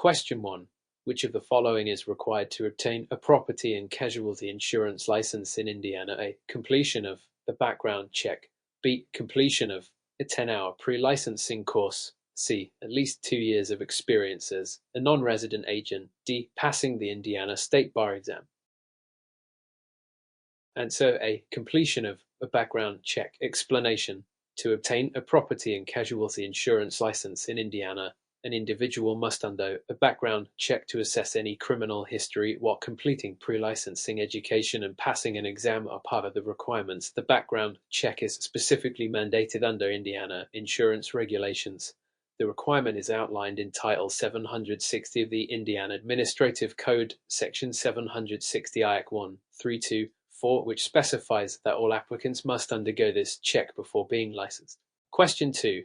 Question 1. Which of the following is required to obtain a property and casualty insurance license in Indiana? A. Completion of a background check. B. Completion of a 10-hour pre-licensing course. C. At least 2 years of experience as a non-resident agent. D. Passing the Indiana State Bar exam. Answer A. Completion of a background check. Explanation. To obtain a property and casualty insurance license in Indiana, an individual must undergo a background check to assess any criminal history while completing pre-licensing education and passing an exam are part of the requirements. The background check is specifically mandated under Indiana insurance regulations. The requirement is outlined in Title 760 of the Indiana Administrative Code, Section 760 IAC 1.324, which specifies that all applicants must undergo this check before being licensed. Question 2.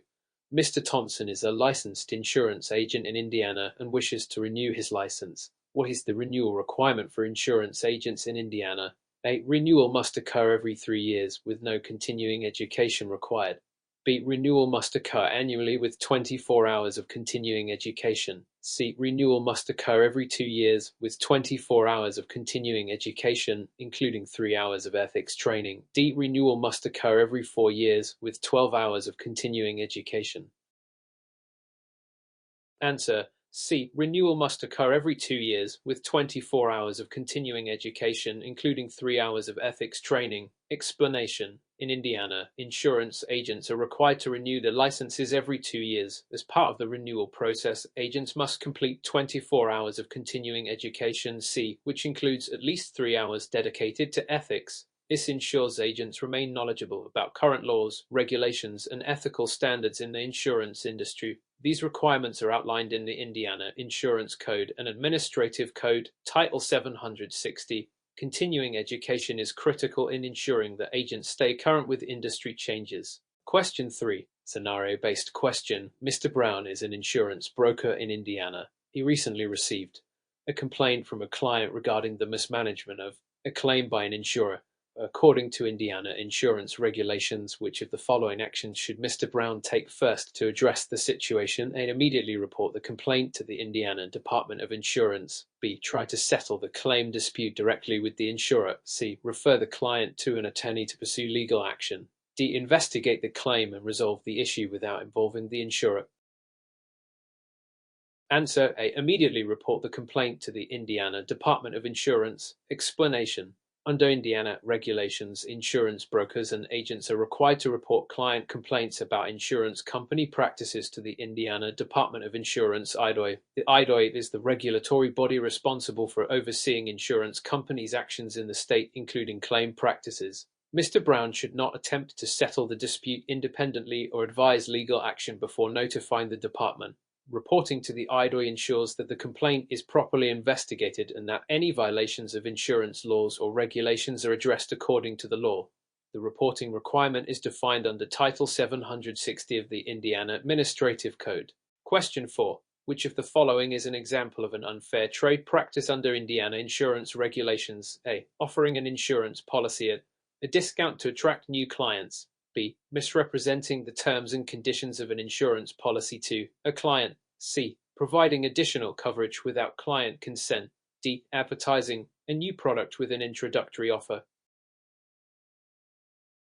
Mr. Thompson is a licensed insurance agent in Indiana and wishes to renew his license. What is the renewal requirement for insurance agents in Indiana? A. Renewal must occur every 3 years with no continuing education required. B. Renewal must occur annually with 24 hours of continuing education. C. Renewal must occur every 2 years with 24 hours of continuing education, including 3 hours of ethics training. D. Renewal must occur every 4 years with 12 hours of continuing education. Answer. C. Renewal must occur every 2 years with 24 hours of continuing education, including 3 hours of ethics training. Explanation. In Indiana, insurance agents are required to renew their licenses every 2 years. As part of the renewal process, agents must complete 24 hours of continuing education C, which includes at least 3 hours dedicated to ethics. This ensures agents remain knowledgeable about current laws, regulations, and ethical standards in the insurance industry. These requirements are outlined in the Indiana Insurance Code and Administrative Code, Title 760. Continuing education is critical in ensuring that agents stay current with industry changes. Question 3. Scenario-based question. Mr. Brown is an insurance broker in Indiana. He recently received a complaint from a client regarding the mismanagement of a claim by an insurer. According to Indiana insurance regulations, which of the following actions should Mr. Brown take first to address the situation? A. Immediately report the complaint to the Indiana Department of Insurance. B. Try to settle the claim dispute directly with the insurer. C. Refer the client to an attorney to pursue legal action. D. Investigate the claim and resolve the issue without involving the insurer. Answer A. Immediately report the complaint to the Indiana Department of Insurance. Explanation. Under Indiana regulations, insurance brokers and agents are required to report client complaints about insurance company practices to the Indiana Department of Insurance, IDOI. The IDOI is the regulatory body responsible for overseeing insurance companies' actions in the state, including claim practices. Mr. Brown should not attempt to settle the dispute independently or advise legal action before notifying the department. Reporting to the IDOI ensures that the complaint is properly investigated and that any violations of insurance laws or regulations are addressed according to the law. The reporting requirement is defined under Title 760 of the Indiana Administrative Code. Question 4. Which of the following is an example of an unfair trade practice under Indiana insurance regulations? A. Offering an insurance policy at a discount to attract new clients. B. Misrepresenting the terms and conditions of an insurance policy to a client. C. Providing additional coverage without client consent. D. Advertising a new product with an introductory offer.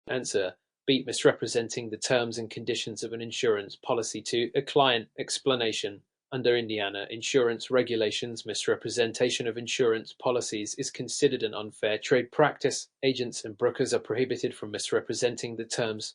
Answer. B. Misrepresenting the terms and conditions of an insurance policy to a client. Explanation. Under Indiana insurance regulations, misrepresentation of insurance policies is considered an unfair trade practice. Agents and brokers are prohibited from misrepresenting the terms,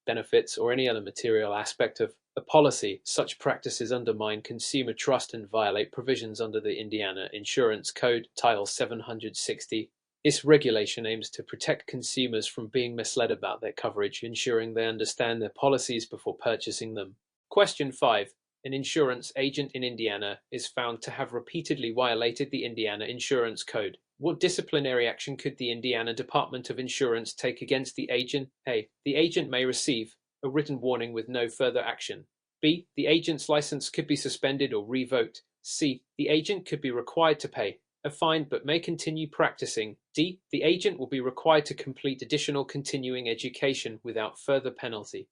benefits, or any other material aspect of a policy. Such practices undermine consumer trust and violate provisions under the Indiana Insurance Code, Title 760. This regulation aims to protect consumers from being misled about their coverage, ensuring they understand their policies before purchasing them. Question 5. An insurance agent in Indiana is found to have repeatedly violated the Indiana Insurance Code. What disciplinary action could the Indiana Department of Insurance take against the agent? A. The agent may receive a written warning with no further action. B. The agent's license could be suspended or revoked. C. The agent could be required to pay a fine but may continue practicing. D. The agent will be required to complete additional continuing education without further penalty.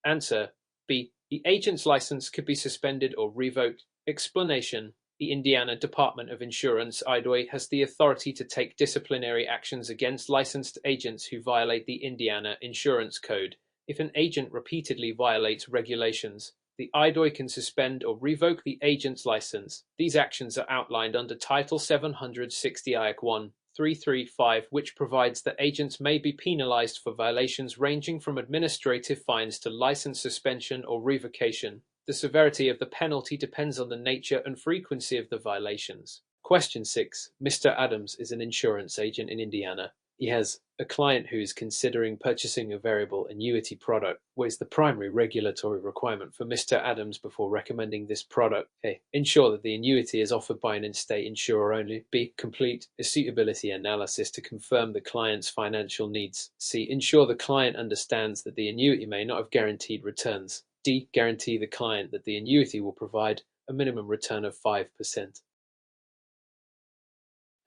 Answer. B. The agent's license could be suspended or revoked. Explanation: the Indiana Department of Insurance (IDOI) has the authority to take disciplinary actions against licensed agents who violate the Indiana Insurance Code. If an agent repeatedly violates regulations, the IDOI can suspend or revoke the agent's license. These actions are outlined under Title 760 IAC 1335, which provides that agents may be penalized for violations ranging from administrative fines to license suspension or revocation. The severity of the penalty depends on the nature and frequency of the violations. Question 6. Mr. Adams is an insurance agent in Indiana. He has a client who is considering purchasing a variable annuity product. What is the primary regulatory requirement for Mr. Adams before recommending this product? A. Ensure that the annuity is offered by an in-state insurer only. B. Complete a suitability analysis to confirm the client's financial needs. C. Ensure the client understands that the annuity may not have guaranteed returns. D. Guarantee the client that the annuity will provide a minimum return of 5%.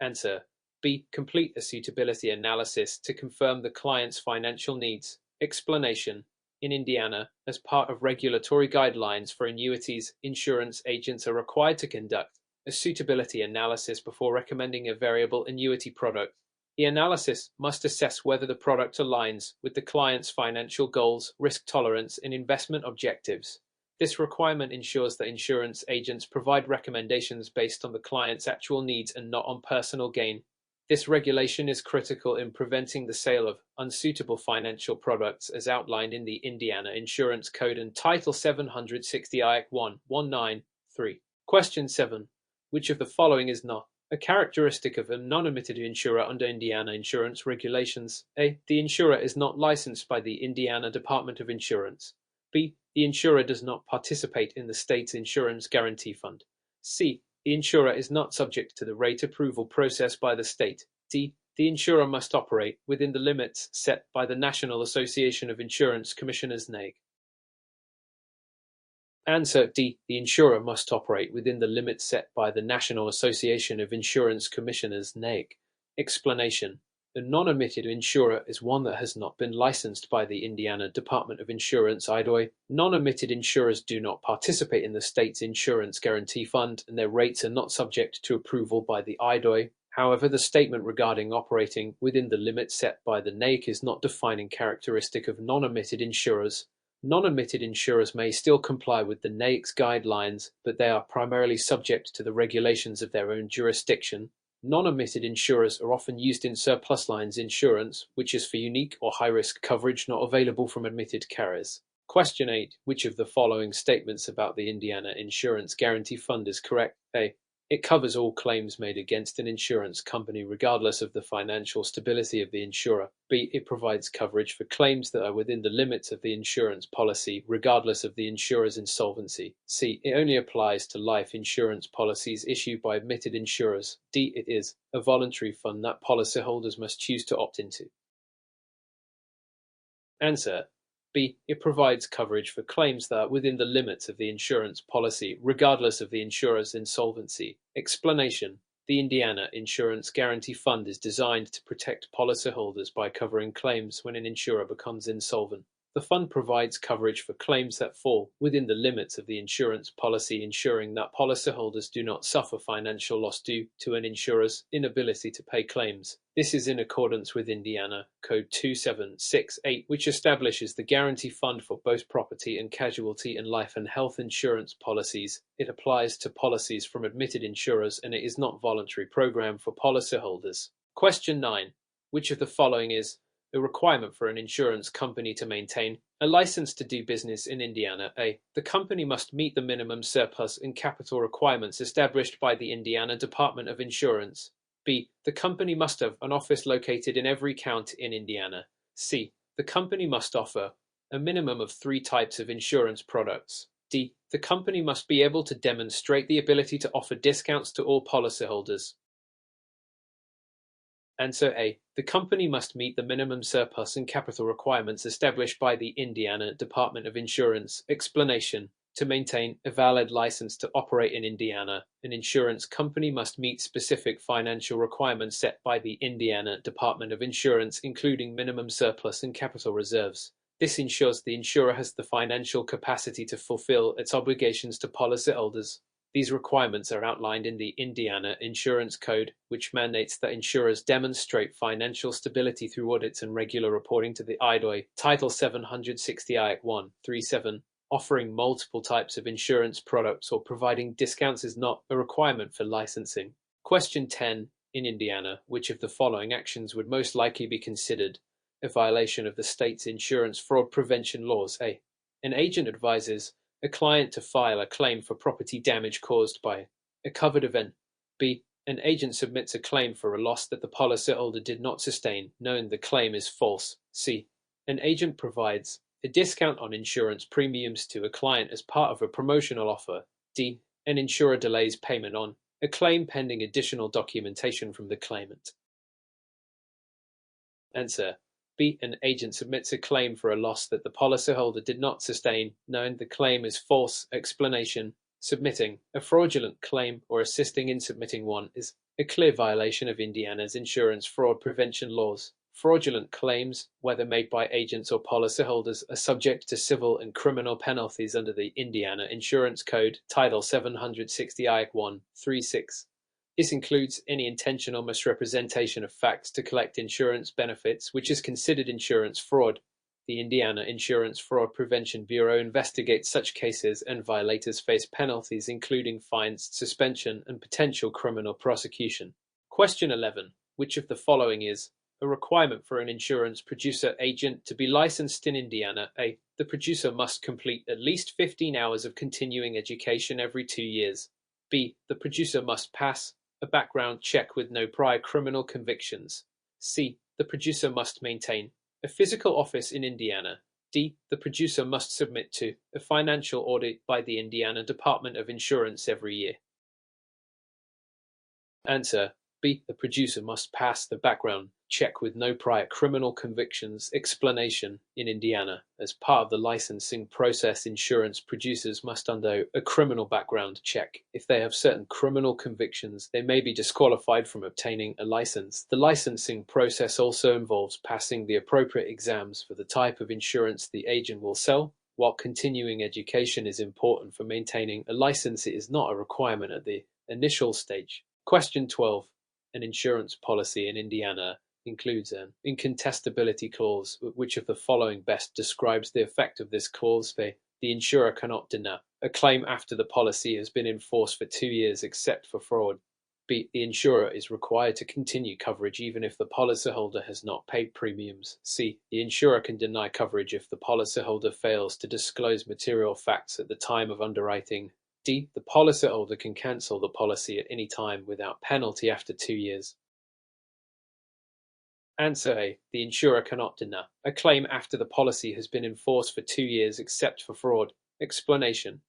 Answer: B. Complete a suitability analysis to confirm the client's financial needs. Explanation: in Indiana, as part of regulatory guidelines for annuities, insurance agents are required to conduct a suitability analysis before recommending a variable annuity product. The analysis must assess whether the product aligns with the client's financial goals, risk tolerance, and investment objectives. This requirement ensures that insurance agents provide recommendations based on the client's actual needs and not on personal gain. This regulation is critical in preventing the sale of unsuitable financial products as outlined in the Indiana Insurance Code and Title 760 IAC 1193. Question 7. Which of the following is not a characteristic of a non-admitted insurer under Indiana insurance regulations? A. The insurer is not licensed by the Indiana Department of Insurance. B. The insurer does not participate in the state's insurance guarantee fund. C. The insurer is not subject to the rate approval process by the state. D. The insurer must operate within the limits set by the National Association of Insurance Commissioners (NAIC). Answer: D. The insurer must operate within the limits set by the National Association of Insurance Commissioners (NAIC). Explanation: a non-admitted insurer is one that has not been licensed by the Indiana Department of Insurance (IDOI). Non-admitted insurers do not participate in the state's insurance guarantee fund, and their rates are not subject to approval by the IDOI. However, the statement regarding operating within the limits set by the NAIC is not defining characteristic of non-admitted insurers. Non-admitted insurers may still comply with the NAIC's guidelines, but they are primarily subject to the regulations of their own jurisdiction. Non-admitted insurers are often used in surplus lines insurance, which is for unique or high-risk coverage not available from admitted carriers. Question 8. Which of the following statements about the Indiana Insurance Guarantee Fund is correct? A. It covers all claims made against an insurance company regardless of the financial stability of the insurer. B. It provides coverage for claims that are within the limits of the insurance policy regardless of the insurer's insolvency. C. It only applies to life insurance policies issued by admitted insurers. D. It is a voluntary fund that policyholders must choose to opt into. Answer: B. It provides coverage for claims that are within the limits of the insurance policy, regardless of the insurer's insolvency. Explanation: the Indiana Insurance Guarantee Fund is designed to protect policyholders by covering claims when an insurer becomes insolvent. The fund provides coverage for claims that fall within the limits of the insurance policy, ensuring that policyholders do not suffer financial loss due to an insurer's inability to pay claims. This is in accordance with Indiana Code 2768, which establishes the guarantee fund for both property and casualty and life and health insurance policies. It applies to policies from admitted insurers, and it is not a voluntary program for policyholders. Question 9. Which of the following is a requirement for an insurance company to maintain a license to do business in Indiana? A. The company must meet the minimum surplus and capital requirements established by the Indiana Department of Insurance. B. The company must have an office located in every county in Indiana. C. The company must offer a minimum of 3 types of insurance products. D. The company must be able to demonstrate the ability to offer discounts to all policyholders. Answer: A. The company must meet the minimum surplus and capital requirements established by the Indiana Department of Insurance. Explanation: to maintain a valid license to operate in Indiana, an insurance company must meet specific financial requirements set by the Indiana Department of Insurance, including minimum surplus and capital reserves. This ensures the insurer has the financial capacity to fulfill its obligations to policyholders. These requirements are outlined in the Indiana Insurance Code, which mandates that insurers demonstrate financial stability through audits and regular reporting to the IDOI. Title 760 Act 137. Offering multiple types of insurance products or providing discounts is not a requirement for licensing. Question 10. In Indiana, which of the following actions would most likely be considered a violation of the state's insurance fraud prevention laws? A. An agent advises a client to file a claim for property damage caused by a covered event. B. An agent submits a claim for a loss that the policyholder did not sustain, knowing the claim is false. C. An agent provides a discount on insurance premiums to a client as part of a promotional offer. D. An insurer delays payment on a claim pending additional documentation from the claimant. Answer. B. An agent submits a claim for a loss that the policyholder did not sustain, knowing the claim is false. Explanation. Submitting a fraudulent claim or assisting in submitting one is a clear violation of Indiana's insurance fraud prevention laws. Fraudulent claims, whether made by agents or policyholders, are subject to civil and criminal penalties under the Indiana Insurance Code, Title 760 Act 136. This includes any intentional misrepresentation of facts to collect insurance benefits, which is considered insurance fraud. The Indiana Insurance Fraud Prevention Bureau investigates such cases, and violators face penalties including fines, suspension, and potential criminal prosecution. Question 11. Which of the following is a requirement for an insurance producer agent to be licensed in Indiana? A. The producer must complete at least 15 hours of continuing education every 2 years. B. The producer must pass a background check with no prior criminal convictions. C. The producer must maintain a physical office in Indiana. D. The producer must submit to a financial audit by the Indiana Department of Insurance every year. Answer. B. The producer must pass the background check with no prior criminal convictions. Explanation. In Indiana, as part of the licensing process, insurance producers must undergo a criminal background check. If they have certain criminal convictions, they may be disqualified from obtaining a license. The licensing process also involves passing the appropriate exams for the type of insurance the agent will sell. While continuing education is important for maintaining a license, it is not a requirement at the initial stage. Question 12. An insurance policy in Indiana includes an incontestability clause. Which of the following best describes the effect of this clause? The insurer cannot deny a claim after the policy has been in force for 2 years except for fraud. B. The insurer is required to continue coverage even if the policyholder has not paid premiums. C. The insurer can deny coverage if the policyholder fails to disclose material facts at the time of underwriting. D. The policyholder can cancel the policy at any time without penalty after 2 years. Answer A. The insurer cannot deny a claim after the policy has been in force for 2 years except for fraud. Explanation.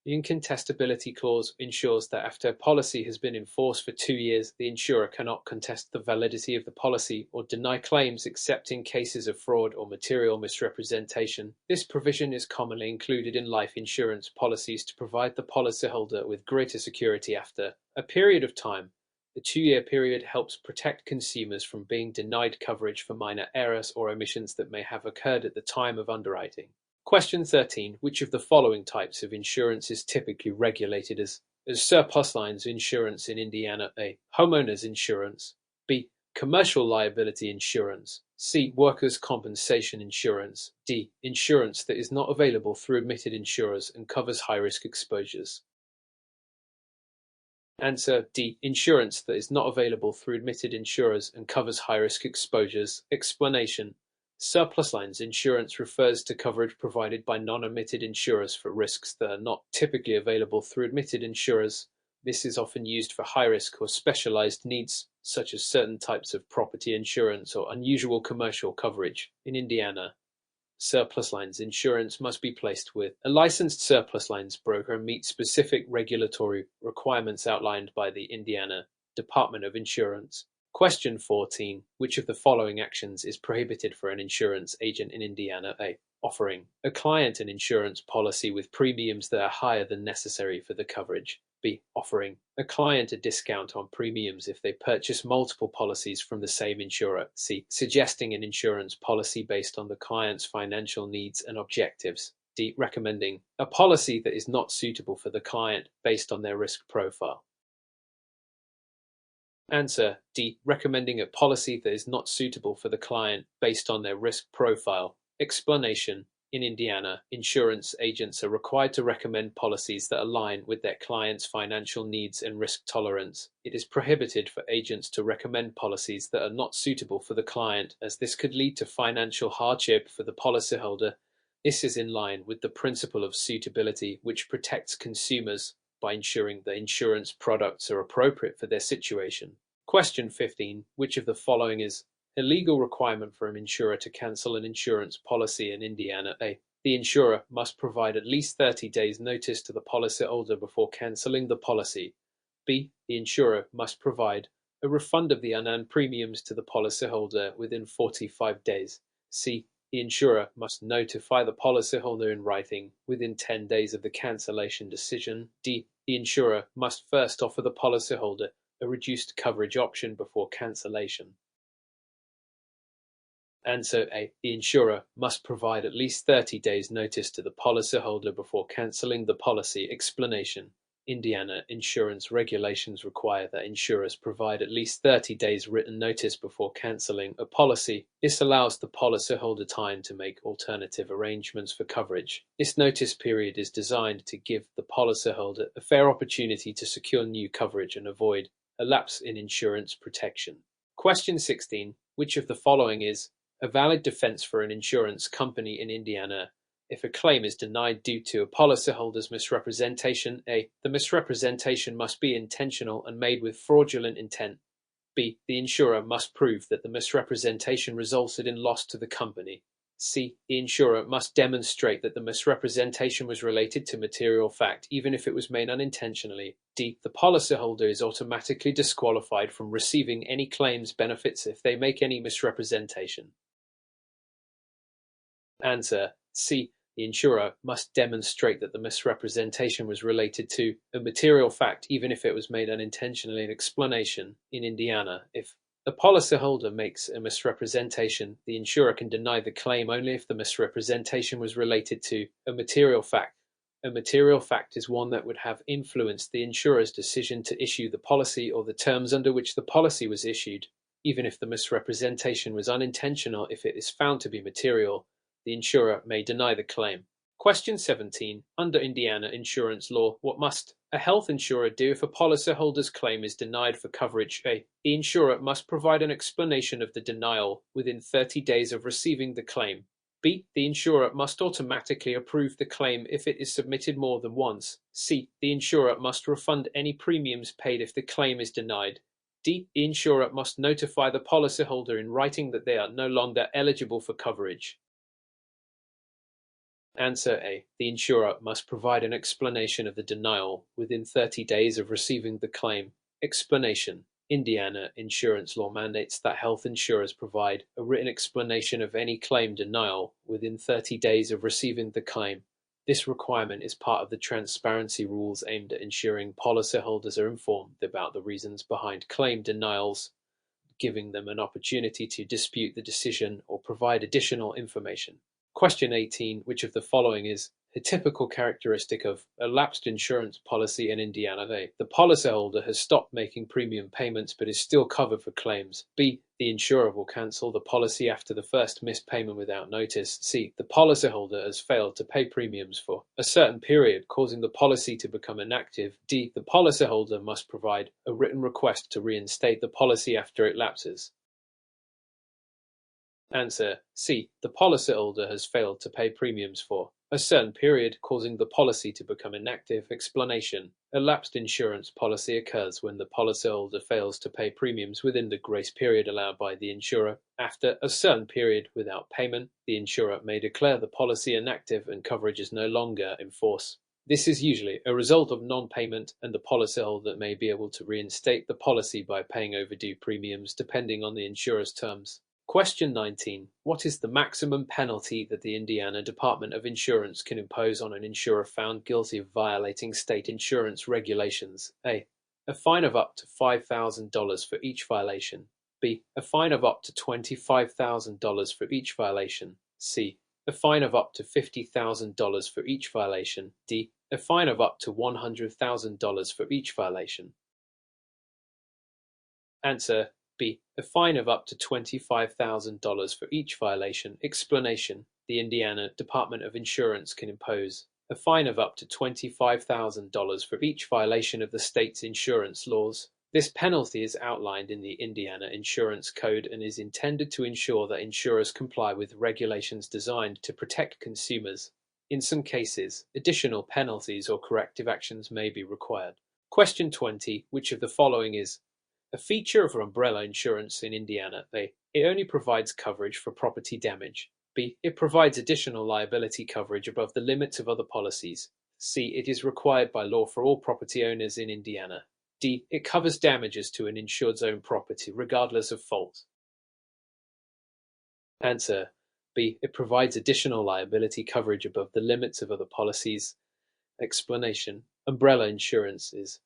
The incontestability clause ensures that after a policy has been in force for 2 years, the insurer cannot contest the validity of the policy or deny claims except in cases of fraud or material misrepresentation. This provision is commonly included in life insurance policies to provide the policyholder with greater security after a period of time. The 2-year period helps protect consumers from being denied coverage for minor errors or omissions that may have occurred at the time of underwriting. Question 13. Which of the following types of insurance is typically regulated as surplus lines insurance in Indiana? A. Homeowners insurance. B. Commercial liability insurance. C. Workers' compensation insurance. D. Insurance that is not available through admitted insurers and covers high-risk exposures. Answer D. Insurance that is not available through admitted insurers and covers high-risk exposures. Explanation. Surplus lines insurance refers to coverage provided by non-admitted insurers for risks that are not typically available through admitted insurers. This is often used for high-risk or specialized needs, such as certain types of property insurance or unusual commercial coverage. In Indiana, surplus lines insurance must be placed with a licensed surplus lines broker and meet specific regulatory requirements outlined by the Indiana Department of Insurance. Question 14. Which of the following actions is prohibited for an insurance agent in Indiana? A. Offering a client an insurance policy with premiums that are higher than necessary for the coverage. B. Offering a client a discount on premiums if they purchase multiple policies from the same insurer. C. Suggesting an insurance policy based on the client's financial needs and objectives. D. Recommending a policy that is not suitable for the client based on their risk profile. Answer D. Recommending a policy that is not suitable for the client based on their risk profile. Explanation: in Indiana, insurance agents are required to recommend policies that align with their clients' financial needs and risk tolerance. It is prohibited for agents to recommend policies that are not suitable for the client, as this could lead to financial hardship for the policyholder. This is in line with the principle of suitability, which protects consumers by ensuring that insurance products are appropriate for their situation. Question 15. Which of the following is a legal requirement for an insurer to cancel an insurance policy in Indiana? A. The insurer must provide at least 30 days notice to the policyholder before canceling the policy. B. The insurer must provide a refund of the unearned premiums to the policyholder within 45 days. C. The insurer must notify the policyholder in writing within 10 days of the cancellation decision. D. The insurer must first offer the policyholder a reduced coverage option before cancellation. Answer A. The insurer must provide at least 30 days notice to the policyholder before cancelling the policy. Explanation: Indiana insurance regulations require that insurers provide at least 30 days written notice before cancelling a policy. This allows the policyholder time to make alternative arrangements for coverage. This notice period is designed to give the policyholder a fair opportunity to secure new coverage and avoid a lapse in insurance protection. Question 16. Which of the following is a valid defense for an insurance company in Indiana if a claim is denied due to a policyholder's misrepresentation? A. The misrepresentation must be intentional and made with fraudulent intent. B. The insurer must prove that the misrepresentation resulted in loss to the company. C. The insurer must demonstrate that the misrepresentation was related to material fact, even if it was made unintentionally. D. The policyholder is automatically disqualified from receiving any claims benefits if they make any misrepresentation. Answer C. The insurer must demonstrate that the misrepresentation was related to a material fact, even if it was made unintentionally. An explanation: in Indiana, if the policyholder makes a misrepresentation, the insurer can deny the claim only if the misrepresentation was related to a material fact. A material fact is one that would have influenced the insurer's decision to issue the policy or the terms under which the policy was issued. Even if the misrepresentation was unintentional, if it is found to be material, the insurer may deny the claim. Question 17. Under Indiana insurance law, what must a health insurer do if a policyholder's claim is denied for coverage? A. The insurer must provide an explanation of the denial within 30 days of receiving the claim. B. The insurer must automatically approve the claim if it is submitted more than once. C. The insurer must refund any premiums paid if the claim is denied. D. The insurer must notify the policyholder in writing that they are no longer eligible for coverage. Answer A. The insurer must provide an explanation of the denial within 30 days of receiving the claim. Explanation: Indiana insurance law mandates that health insurers provide a written explanation of any claim denial within 30 days of receiving the claim. This requirement is part of the transparency rules aimed at ensuring policyholders are informed about the reasons behind claim denials, giving them an opportunity to dispute the decision or provide additional information. Question 18. Which of the following is a typical characteristic of a lapsed insurance policy in Indiana? A. The policyholder has stopped making premium payments but is still covered for claims. B. The insurer will cancel the policy after the first missed payment without notice. C. The policyholder has failed to pay premiums for a certain period, causing the policy to become inactive. D. The policyholder must provide a written request to reinstate the policy after it lapses. Answer C. The policyholder has failed to pay premiums for a certain period, causing the policy to become inactive. Explanation: a lapsed insurance policy occurs when the policyholder fails to pay premiums within the grace period allowed by the insurer. After a certain period without payment, the insurer may declare the policy inactive and coverage is no longer in force. This is usually a result of non-payment, and the policyholder may be able to reinstate the policy by paying overdue premiums depending on the insurer's terms. Question 19. What is the maximum penalty that the Indiana Department of Insurance can impose on an insurer found guilty of violating state insurance regulations? A. A fine of up to $5,000 for each violation. B. A fine of up to $25,000 for each violation. C. A fine of up to $50,000 for each violation. D. A fine of up to $100,000 for each violation. Answer B. A fine of up to $25,000 for each violation. Explanation: the Indiana Department of Insurance can impose a fine of up to $25,000 for each violation of the state's insurance laws. This penalty is outlined in the Indiana Insurance Code and is intended to ensure that insurers comply with regulations designed to protect consumers. In some cases, additional penalties or corrective actions may be required. Question 20. Which of the following is a feature of umbrella insurance in Indiana? A. It only provides coverage for property damage. B. It provides additional liability coverage above the limits of other policies. C. It is required by law for all property owners in Indiana. D. It covers damages to an insured's own property, regardless of fault. Answer B. It provides additional liability coverage above the limits of other policies. Explanation: umbrella insurance is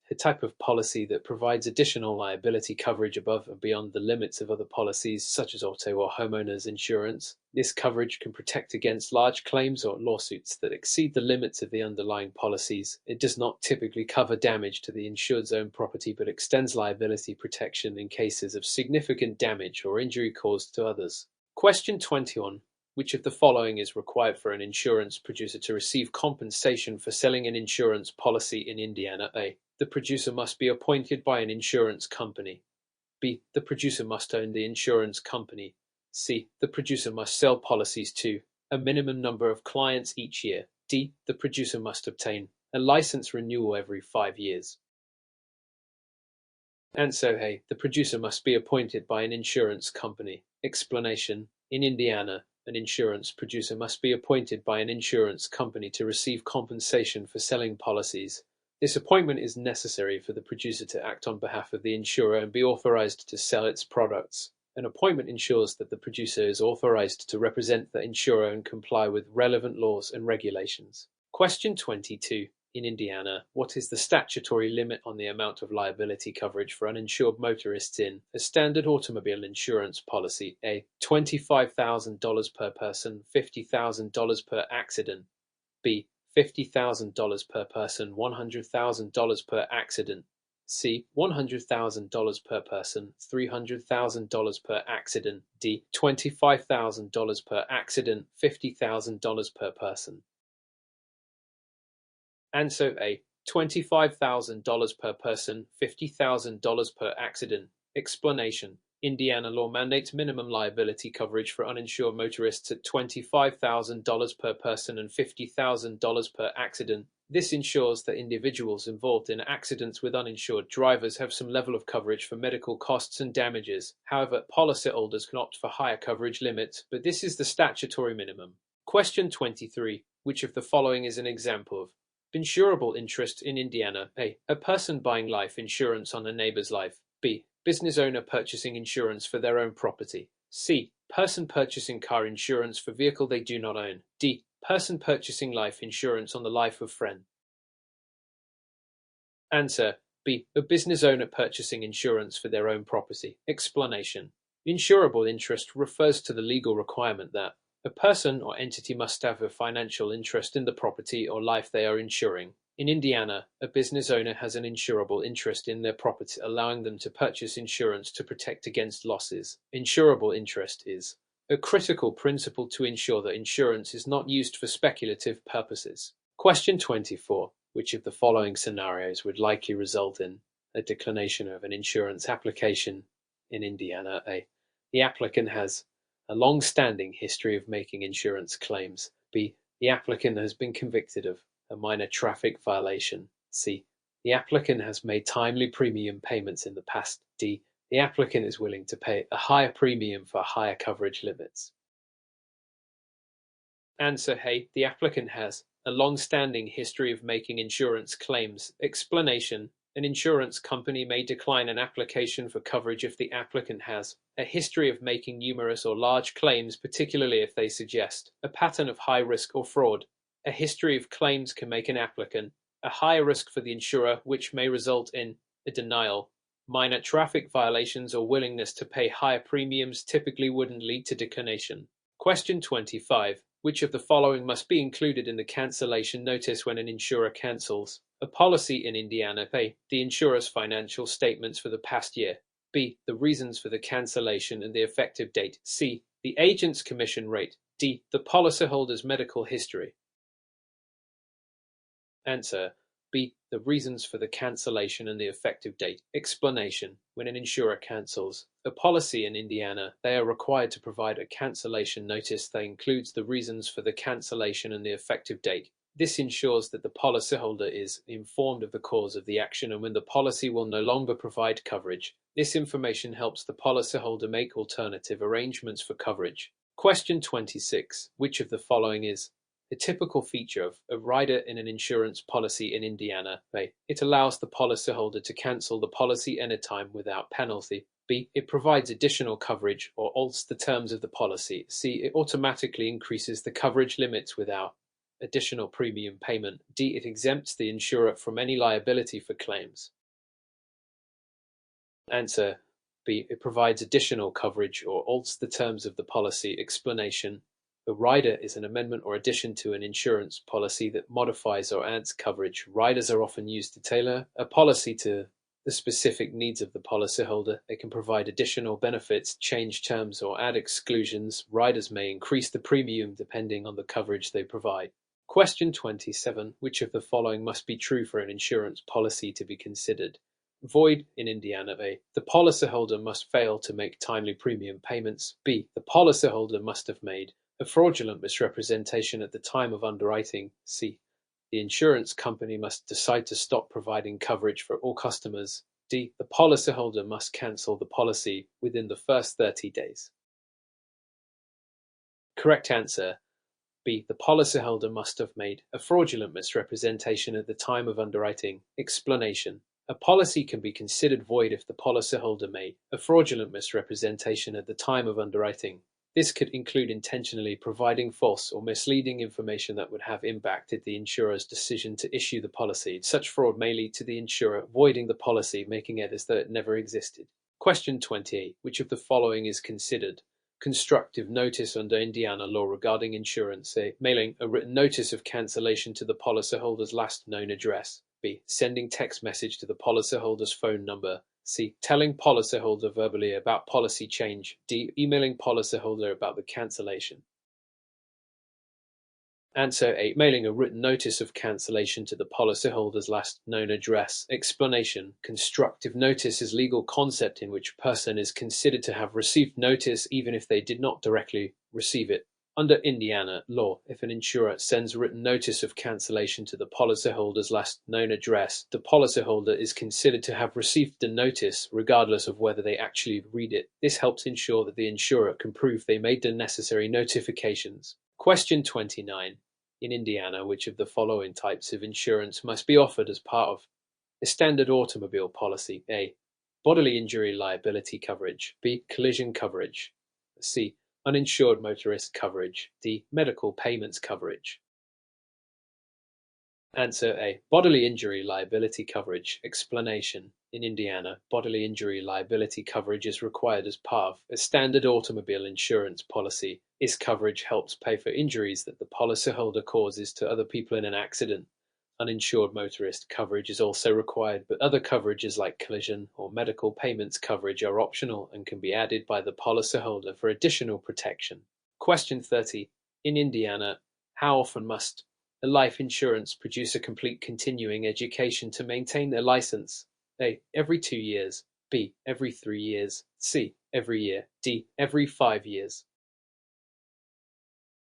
a type of policy that provides additional liability coverage above and beyond the limits of other policies, such as auto or homeowners insurance. This coverage can protect against large claims or lawsuits that exceed the limits of the underlying policies. It does not typically cover damage to the insured's own property, but extends liability protection in cases of significant damage or injury caused to others. Question 21. Which of the following is required for an insurance producer to receive compensation for selling an insurance policy in Indiana? A. The producer must be appointed by an insurance company. B. The producer must own the insurance company. C. The producer must sell policies to a minimum number of clients each year. D. The producer must obtain a license renewal every 5 years. Answer A. The producer must be appointed by an insurance company. Explanation: in Indiana, an insurance producer must be appointed by an insurance company to receive compensation for selling policies. This appointment is necessary for the producer to act on behalf of the insurer and be authorized to sell its products. An appointment ensures that the producer is authorized to represent the insurer and comply with relevant laws and regulations. Question 22. In Indiana, what is the statutory limit on the amount of liability coverage for uninsured motorists in a standard automobile insurance policy? A. $25,000 per person, $50,000 per accident. B. $50,000 per person, $100,000 per accident. C. $100,000 per person, $300,000 per accident. D. $25,000 per accident, $50,000 per person. Answer A. $25,000 per person, $50,000 per accident. Explanation: Indiana law mandates minimum liability coverage for uninsured motorists at $25,000 per person and $50,000 per accident. This ensures that individuals involved in accidents with uninsured drivers have some level of coverage for medical costs and damages. However, policyholders can opt for higher coverage limits, but this is the statutory minimum. Question 23. Which of the following is an example of insurable interest in Indiana? A. A person buying life insurance on a neighbor's life. B. Business owner purchasing insurance for their own property. C. Person purchasing car insurance for vehicle they do not own. D. Person purchasing life insurance on the life of friend. Answer B. A business owner purchasing insurance for their own property. Explanation: insurable interest refers to the legal requirement that a person or entity must have a financial interest in the property or life they are insuring. In Indiana, a business owner has an insurable interest in their property, allowing them to purchase insurance to protect against losses. Insurable interest is a critical principle to ensure that insurance is not used for speculative purposes. Question 24. Which of the following scenarios would likely result in a declination of an insurance application in Indiana? A. The applicant has a long-standing history of making insurance claims. B. The applicant has been convicted of a minor traffic violation. C. The applicant has made timely premium payments in the past. D. The applicant is willing to pay a higher premium for higher coverage limits. Answer A. The applicant has a long-standing history of making insurance claims. Explanation: An insurance company may decline an application for coverage if the applicant has a history of making numerous or large claims, particularly if they suggest a pattern of high risk or fraud. A history of claims can make an applicant a higher risk for the insurer, which may result in a denial. Minor traffic violations or willingness to pay higher premiums typically wouldn't lead to declination. Question 25. Which of the following must be included in the cancellation notice when an insurer cancels a policy in Indiana? A. The insurer's financial statements for the past year. B. The reasons for the cancellation and the effective date. C. The agent's commission rate. D. The policyholder's medical history. Answer. B. The reasons for the cancellation and the effective date. Explanation. When an insurer cancels a policy in Indiana, they are required to provide a cancellation notice that includes the reasons for the cancellation and the effective date. This ensures that the policyholder is informed of the cause of the action and when the policy will no longer provide coverage. This information helps the policyholder make alternative arrangements for coverage. Question 26. Which of the following is a typical feature of a rider in an insurance policy in Indiana? A. It allows the policyholder to cancel the policy anytime without penalty. B. It provides additional coverage or alters the terms of the policy. C. It automatically increases the coverage limits without additional premium payment. D. It exempts the insurer from any liability for claims. Answer. B. It provides additional coverage or alters the terms of the policy. Explanation. A rider is an amendment or addition to an insurance policy that modifies or adds coverage. Riders are often used to tailor a policy to the specific needs of the policyholder. They can provide additional benefits, change terms, or add exclusions. Riders may increase the premium depending on the coverage they provide. Question 27. Which of the following must be true for an insurance policy to be considered void in Indiana? A. The policyholder must fail to make timely premium payments. B. The policyholder must have made a fraudulent misrepresentation at the time of underwriting. C. The insurance company must decide to stop providing coverage for all customers. D. The policyholder must cancel the policy within the first 30 days. Correct answer. B. The policyholder must have made a fraudulent misrepresentation at the time of underwriting. Explanation. A policy can be considered void if the policyholder made a fraudulent misrepresentation at the time of underwriting. This could include intentionally providing false or misleading information that would have impacted the insurer's decision to issue the policy. Such fraud may lead to the insurer voiding the policy, making it as though it never existed. Question 28. Which of the following is considered constructive notice under Indiana law regarding insurance? A. Mailing a written notice of cancellation to the policyholder's last known address. B. Sending text message to the policyholder's phone number. C. Telling policyholder verbally about policy change. D. Emailing policyholder about the cancellation. Answer A. Mailing a written notice of cancellation to the policyholder's last known address. Explanation. Constructive notice is a legal concept in which a person is considered to have received notice even if they did not directly receive it. Under Indiana law, if an insurer sends a written notice of cancellation to the policyholder's last known address, the policyholder is considered to have received the notice regardless of whether they actually read it. This helps ensure that the insurer can prove they made the necessary notifications. Question 29. In Indiana, which of the following types of insurance must be offered as part of a standard automobile policy? A. Bodily injury liability coverage. B. Collision coverage. C. Uninsured motorist coverage. D. Medical payments coverage. Answer A. Bodily injury liability coverage. Explanation. In Indiana, bodily injury liability coverage is required as part of a standard automobile insurance policy. This coverage helps pay for injuries that the policyholder causes to other people in an accident. Uninsured motorist coverage is also required, but other coverages like collision or medical payments coverage are optional and can be added by the policyholder for additional protection. Question 30. In Indiana, how often must a life insurance produce a complete continuing education to maintain their license? A. Every 2 years. B. Every 3 years. C. Every year. D. Every 5 years.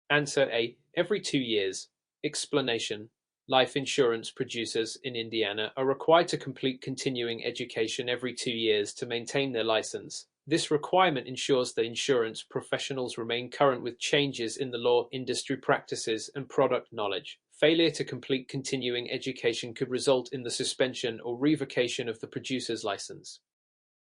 Answer A. Every 2 years. Explanation. Life insurance producers in Indiana are required to complete continuing education every 2 years to maintain their license. This requirement ensures that insurance professionals remain current with changes in the law, industry practices, and product knowledge. Failure to complete continuing education could result in the suspension or revocation of the producer's license.